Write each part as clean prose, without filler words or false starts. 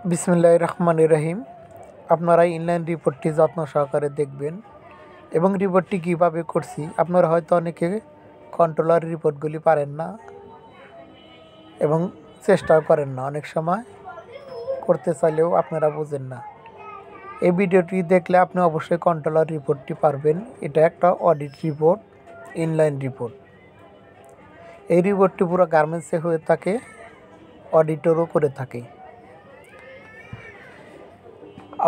বিসমিল্লাহির রহমানির রহিম। আপনারা ইনলাইন রিপোর্টটি যত্ন সহকারে দেখবেন এবং রিপোর্টটি কীভাবে করছি। আপনারা হয়তো অনেকে কন্ট্রোলার রিপোর্টগুলি পারেন না এবং চেষ্টাও করেন না, অনেক সময় করতে চাইলেও আপনারা বোঝেন না। এই ভিডিওটি দেখলে আপনি অবশ্যই কন্ট্রোলার রিপোর্টটি পারবেন। এটা একটা অডিট রিপোর্ট, ইনলাইন রিপোর্ট। এই রিপোর্টটি পুরো গার্মেন্টসে হয়ে থাকে, অডিটরও করে থাকে।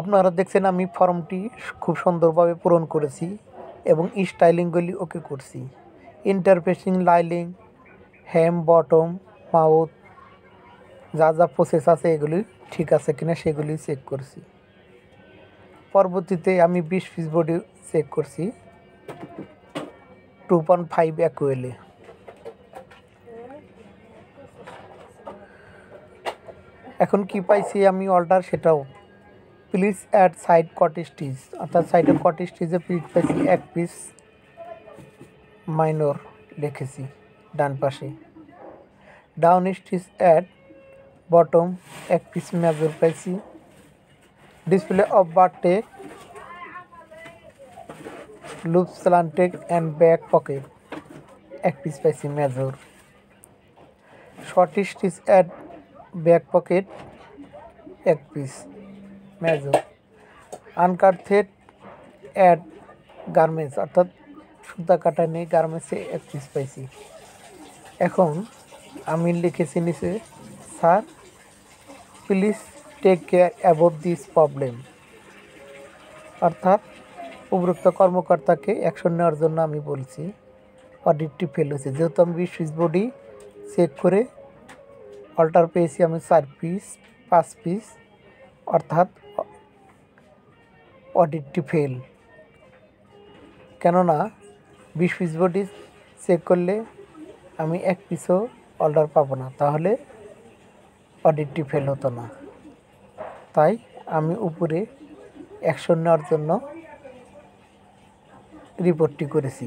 আপনারা দেখছেন আমি ফর্মটি খুব সুন্দরভাবে পূরণ করেছি এবং স্টাইলিংগুলি ওকে করছি। ইন্টারফেসিং, লাইলিং, হেম, বটম, মাউথ যা যা প্রসেস আছে এগুলি ঠিক আছে কিনা সেগুলি চেক করছি। পরবর্তীতে আমি 20 পিস বডি চেক করছি 2.5 অ্যাকুয়েলে। এখন কি পাইছি আমি অল্টার, সেটাও please add side cut stitch, অর্থাৎ সাইডের কট স্টিচে প্লিজ পাইছি 1 পিস মাইনর লিখেছি ডান পাশে। Down stitch at bottom 1 piece major পাইছি। Display of bartack, loop slanted and back pocket 1 piece পাইছি major. Short stitch at back pocket 1 piece major. Uncut thread at garments, অর্থাৎ সুতা কাটা নেই গার্মেন্টসে 1 পিস পাইছি। এখন আমি লিখেছি নিচে, sir please take care about this problem, অর্থাৎ উপরোক্ত কর্মকর্তাকে অ্যাকশন নেওয়ার জন্য আমি বলছি। অডিটটি ফেল হয়েছে, যেহেতু আমি 20 পিস বডি চেক করে অল্টার পেয়েছি আমি 4 পিস 5 পিস, অর্থাৎ অডিটটি ফেল। কেননা 20 পিস বডি চেক করলে আমি 1 পিসও অর্ডার পাবো না, তাহলে অডিটটি ফেল হতো না। তাই আমি উপরে অ্যাকশন নেওয়ার জন্য রিপোর্টটি করেছি।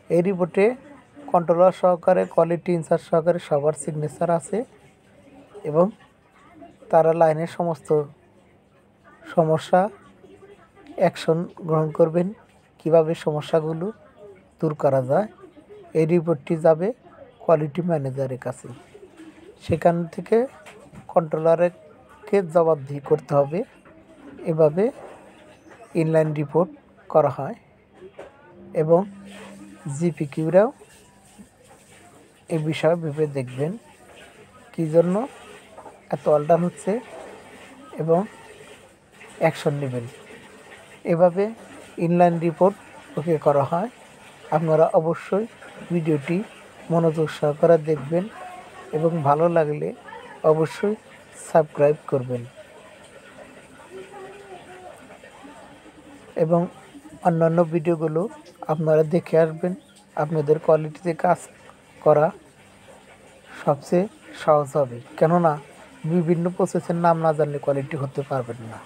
এই রিপোর্টে কন্ট্রোলার সহকারে, কোয়ালিটি ইনচার্জ সহকারে সবার সিগনেচার আছে এবং তারা লাইনের সমস্ত সমস্যা অ্যাকশন গ্রহণ করবেন, কিভাবে সমস্যাগুলো দূর করা যায়। এই রিপোর্টটি যাবে কোয়ালিটি ম্যানেজারের কাছে, সেখান থেকে কন্ট্রোলারকে জবাবদিহি করতে হবে। এভাবে ইনলাইন রিপোর্ট করা হয় এবং জিপিকিউরাও এই বিষয়ে ভেবে দেখবেন কী জন্য এত অল্টার হচ্ছে এবং অ্যাকশন নেবেন। এভাবে ইনলাইন রিপোর্ট ওকে করা হয়। আপনারা অবশ্যই ভিডিওটি মনোযোগ সহকারে দেখবেন এবং ভালো লাগলে অবশ্যই সাবস্ক্রাইব করবেন এবং অন্যান্য ভিডিওগুলো আপনারা দেখে আসবেন। আপনাদের কোয়ালিটিতে কাজ করা সবচেয়ে সহজ হবে, কেননা বিভিন্ন প্রসেসের নাম না জানলে কোয়ালিটি হতে পারবেন না।